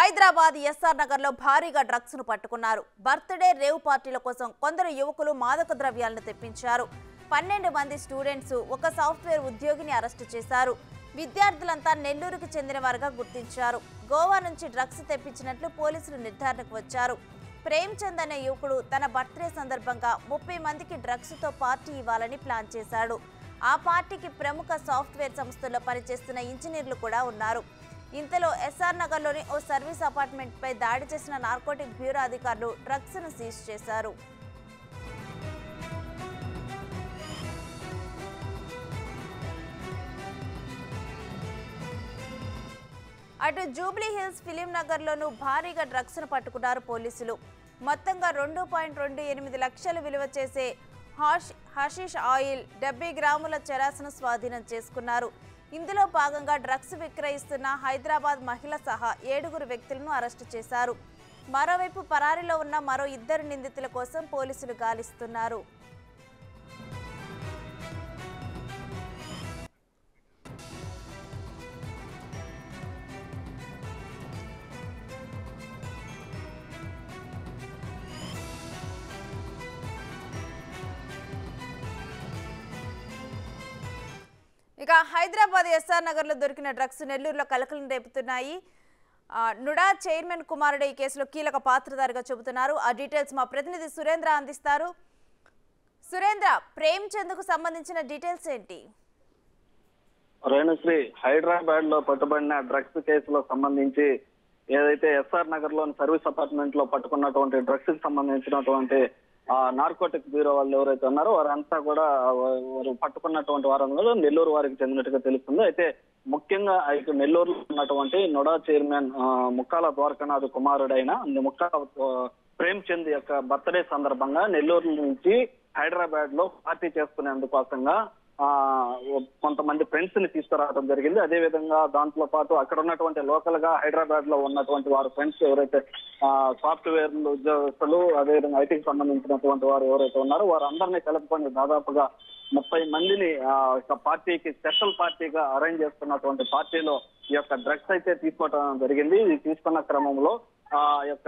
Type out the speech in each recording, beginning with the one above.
Hyderabad SR Nagar లో భారీగా drugs ను పట్టుకున్నారు. బర్త్డే రేవ్ పార్టీల కోసం కొందరు యువకులు మాదక ద్రవ్యాలను తెప్పించారు. 12 మంది స్టూడెంట్స్, ఒక సాఫ్ట్వేర్ ఉద్యోగిని అరెస్టు చేశారు. విద్యార్థులంతా నెల్లూరుకు చెందినవారుగా గుర్తించారు. గోవా నుంచి డ్రగ్స్ తెప్పించినట్లు పోలీసులు నిర్ధారణకు వచ్చారు. ప్రేమ్ చంద్ అనే యువకుడు తన బర్త్డే సందర్భంగా 30 మందికి డ్రగ్స్ తో పార్టీ ఇవ్వాలని ప్లాన్ చేశాడు. ఆ పార్టీకి ప్రముఖ సాఫ్ట్వేర్ సంస్థల్లో పనిచేస్తున్న ఇంజనీర్లు కూడా ఉన్నారు. ఇంతలో ఎస్ఆర్ నగర్లోని ఓ సర్వీస్ అపార్ట్మెంట్ పై దాడి చేసిన నార్కోటిక్ బ్యూరో అధికారులు డ్రగ్స్ ను సీజ్ చేశారు. అటు జూబ్లీ హిల్స్ ఫిలిం నగర్ లోనూ భారీగా డ్రగ్స్ ను పట్టుకున్నారు పోలీసులు. మొత్తంగా 2.28 లక్షలు విలువ చేసే హషీష్ ఆయిల్, 70 గ్రాముల చెరాసును స్వాధీనం చేసుకున్నారు. ఇందులో భాగంగా డ్రగ్స్ విక్రయిస్తున్న హైదరాబాద్ మహిళ సహా 7 వ్యక్తులను అరెస్టు చేశారు. మరోవైపు పరారీలో ఉన్న మరో 2 నిందితుల కోసం పోలీసులు గాలిస్తున్నారు. ఇక హైదరాబాద్ ఎస్ఆర్ నగర్ లో దొరికిన డ్రగ్స్ నెల్లూరులో కలకలం రేపుతున్నాయి. నుడా చైర్మన్ కుమారుడు ఈ కేసులో కీలక పాత్రధారిగా చెబుతున్నారు. ఆ డీటెయిల్స్ మా ప్రతినిధి సురేంద్ర అందిస్తారు. సురేంద్ర, ప్రేమ్ చంద్ కు సంబంధించిన డీటెయిల్స్ ఏంటి? రేణుశ్రీ, హైదరాబాద్ లో పట్టుబడిన డ్రగ్స్ కేసులో సంబంధించి ఏదైతే ఎస్ఆర్ నగర్ లోని సర్వీస్ అపార్ట్మెంట్ లో పట్టుకున్నటువంటి డ్రగ్స్ కి సంబంధించినటువంటి నార్కోటిక్ బ్యూరో వాళ్ళు ఎవరైతే ఉన్నారో వారంతా కూడా వారు పట్టుకున్నటువంటి వారంలో నెల్లూరు వారికి చెందినట్టుగా తెలుస్తుంది. అయితే ముఖ్యంగా ఇటు నెల్లూరులో ఉన్నటువంటి నొడా చైర్మన్ ముక్కాల ద్వారకానాథ్ కుమారుడైన ముక్కాల ప్రేమ్ చంద్ యొక్క బర్త్డే సందర్భంగా నెల్లూరు నుంచి హైదరాబాద్ లో పార్టీ చేసుకునేందుకోసంగా కొంతమంది ఫ్రెండ్స్ ని తీసుకురావడం జరిగింది. అదే విధంగా దాంట్లో పాటు అక్కడ ఉన్నటువంటి లోకల్ గా హైదరాబాద్ లో ఉన్నటువంటి వారు ఫ్రెండ్స్ ఎవరైతే సాఫ్ట్వేర్ ఉద్యోగస్తులు, అదేవిధంగా ఐటీకి సంబంధించినటువంటి వారు ఎవరైతే ఉన్నారో వారందరినీ కలుపుకొని దాదాపుగా 30 మందిని పార్టీకి స్పెషల్ పార్టీగా అరేంజ్ చేస్తున్నటువంటి పార్టీలో ఈ యొక్క డ్రగ్స్ అయితే తీసుకోవడం జరిగింది. ఇది తీసుకున్న క్రమంలో యొక్క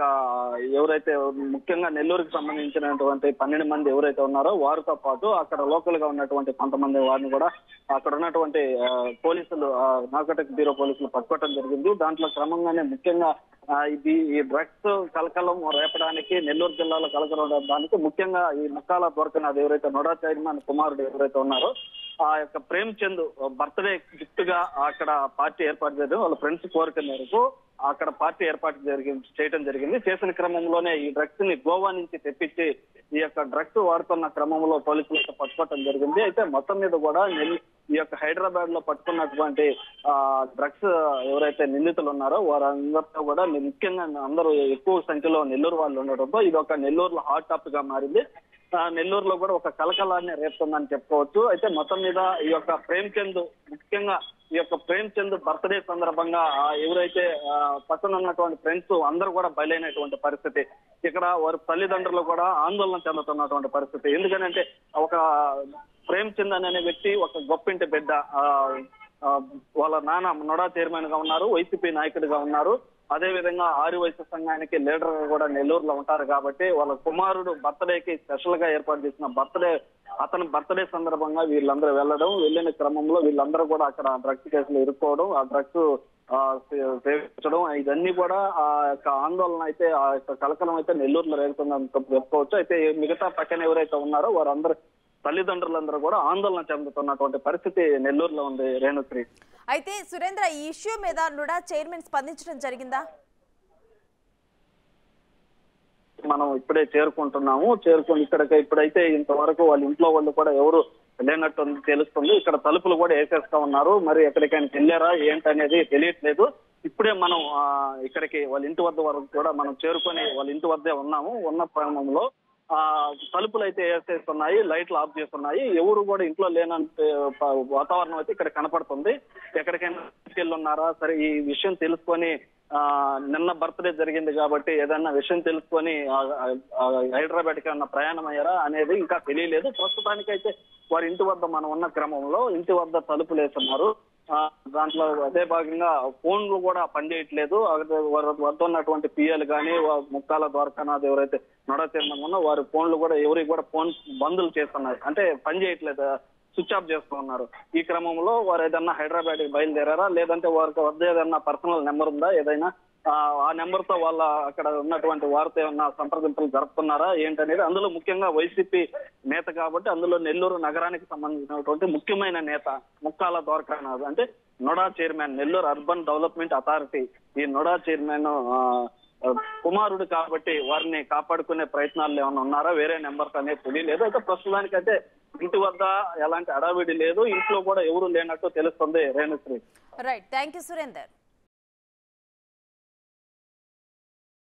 ఎవరైతే ముఖ్యంగా నెల్లూరుకి సంబంధించినటువంటి 12 మంది ఎవరైతే ఉన్నారో వారితో పాటు అక్కడ లోకల్ గా ఉన్నటువంటి కొంతమంది వారిని కూడా అక్కడ ఉన్నటువంటి పోలీసులు, నార్కోటిక్ బ్యూరో పోలీసులు పట్టుకోవడం జరిగింది. దాంట్లో క్రమంగానే ముఖ్యంగా ఈ డ్రగ్స్ కలకలం రేపడానికి, నెల్లూరు జిల్లాలో కలకలడానికి ముఖ్యంగా ఈ ముక్కాల ద్వారకానాథ్ ఎవరైతే నొడా చైర్మన్ కుమారుడు ఎవరైతే ఉన్నారో ఆ యొక్క ప్రేమ్ చంద్ బర్త్డే గిఫ్ట్ గా అక్కడ పార్టీ ఏర్పాటు చేయడం, వాళ్ళ ఫ్రెండ్స్ కోరిక మేరకు అక్కడ పార్టీ ఏర్పాటు చేయడం జరిగింది. చేసిన క్రమంలోనే ఈ డ్రగ్స్ ని గోవా నుంచి తెప్పించి ఈ యొక్క డ్రగ్స్ వాడుతున్న క్రమంలో పోలీసులతో పట్టుకోవడం జరిగింది. అయితే మొత్తం మీద కూడా ఈ యొక్క హైదరాబాద్ లో పట్టుకున్నటువంటి డ్రగ్స్ ఎవరైతే నిందితులు ఉన్నారో వారందరితో కూడా ముఖ్యంగా అందరూ ఎక్కువ సంఖ్యలో నెల్లూరు వాళ్ళు ఉండడంతో ఇది ఒక నెల్లూరులో హాట్ టాపిక్ గా మారింది. నెల్లూరులో కూడా ఒక కలకలాన్ని రేపుతుందని చెప్పుకోవచ్చు. అయితే మొత్తం మీద ఈ యొక్క ప్రేమ్ చంద్ ముఖ్యంగా ఈ యొక్క ప్రేమ్ చంద్ బర్త్డే సందర్భంగా ఎవరైతే పక్కన ఉన్నటువంటి ఫ్రెండ్స్ అందరూ కూడా బయలైనటువంటి పరిస్థితి. ఇక్కడ వారి తల్లిదండ్రులు కూడా ఆందోళన చెందుతున్నటువంటి పరిస్థితి. ఎందుకంటే ఒక ప్రేమ్ చంద్ అనే వ్యక్తి ఒక గొప్పింటి బిడ్డ. వాళ్ళ నాన్న నొడా చైర్మన్ గా ఉన్నారు, వైసీపీ నాయకుడిగా ఉన్నారు. అదే విధంగా ఆర్యవైశ్య సంఘానికి లీడర్ గా కూడా నెల్లూరులో ఉంటారు. కాబట్టి వాళ్ళ కుమారుడు బర్త్డేకి స్పెషల్ గా ఏర్పాటు చేసిన అతని బర్త్డే సందర్భంగా వీళ్ళందరూ వెళ్ళిన క్రమంలో వీళ్ళందరూ కూడా అక్కడ డ్రగ్స్ కేసులు ఇరుక్కోవడం, ఆ డ్రగ్స్ సేవించడం, ఇవన్నీ కూడా ఆ యొక్క ఆందోళన అయితే ఆ యొక్క కలకలం అయితే నెల్లూరులో రేగుతుందని చెప్పుకోవచ్చు. అయితే మిగతా పక్కన ఎవరైతే ఉన్నారో వారందరూ తల్లిదండ్రులందరూ కూడా ఆందోళన చెందుతున్నటువంటి పరిస్థితి నెల్లూరులో ఉంది. రేణుశ్రీ, అయితే సురేంద్ర, ఈ ఇష్యూ మీద నుడా చైర్మన్ స్పందించడం జరిగిందా? మనం ఇప్పుడే చేరుకుంటున్నాము. ఇప్పుడైతే ఇంతవరకు వాళ్ళ ఇంట్లో వాళ్ళు కూడా ఎవరు లేనట్టు తెలుస్తుంది. ఇక్కడ తలుపులు కూడా వేసేస్తా ఉన్నారు. మరి ఎక్కడికైనా వెళ్ళారా ఏంటనేది తెలియట్లేదు. ఇప్పుడే మనం ఇక్కడికి వాళ్ళ ఇంటి వద్ద వరకు కూడా మనం చేరుకొని వాళ్ళ ఇంటి వద్దే ఉన్నాము. ఉన్న క్రమంలో తలుపులు అయితే వేసేస్తున్నాయి, లైట్లు ఆఫ్ చేస్తున్నాయి. ఎవరు కూడా ఇంట్లో లేనంత వాతావరణం అయితే ఇక్కడ కనపడుతుంది. ఎక్కడికైనా వెళ్ళి ఉన్నారా, సరే ఈ విషయం తెలుసుకొని నిన్న బర్త్డే జరిగింది కాబట్టి ఏదన్నా విషయం తెలుసుకొని హైదరాబాద్ కి ఏమన్నా ప్రయాణం అయ్యారా అనేది ఇంకా తెలియలేదు. ప్రస్తుతానికైతే వారి ఇంటి వద్ద మనం ఉన్న క్రమంలో ఇంటి వద్ద తలుపులు వేస్తున్నారు. దాంట్లో అదే భాగంగా ఫోన్లు కూడా పనిచేయట్లేదు. వద్ద ఉన్నటువంటి పిఎల్ కానీ ముక్కాల ద్వారకానాథ్ ఎవరైతే నొడా చైర్మన్ ఉన్నో వారి ఫోన్లు కూడా ఎవరికి కూడా ఫోన్ బందులు చేస్తున్నారు, అంటే పనిచేయట్లేదు, స్విచ్ ఆఫ్ చేస్తూ ఉన్నారు. ఈ క్రమంలో వారు ఏదన్నా హైదరాబాద్ బయలుదేరారా, లేదంటే వారికి వద్ద ఏదన్నా పర్సనల్ నెంబర్ ఉందా, ఏదైనా ఆ నెంబర్ తో వాళ్ళ అక్కడ ఉన్నటువంటి వారితో ఏమన్నా సంప్రదింపులు జరుపుతున్నారా ఏంటనేది. అందులో ముఖ్యంగా వైసీపీ నేత కాబట్టి అందులో నెల్లూరు నగరానికి సంబంధించినటువంటి ముఖ్యమైన నేత ముక్కాల ద్వారకానాథ్, అంటే NUDA chairman, Nellore urban development authority ఈ నొడా చైర్మన్ కుమారుడు కాబట్టి వారిని కాపాడుకునే ప్రయత్నాలు ఏమైనా ఉన్నారా, వేరే నెంబర్స్ అనేది తెలియలేదు. అయితే ప్రస్తుతానికైతే ఇంటి వద్ద ఎలాంటి అడావిడి లేదు, ఇంట్లో కూడా ఎవరు లేనట్టు తెలుస్తుంది. Renusri. Right, thank you Surender.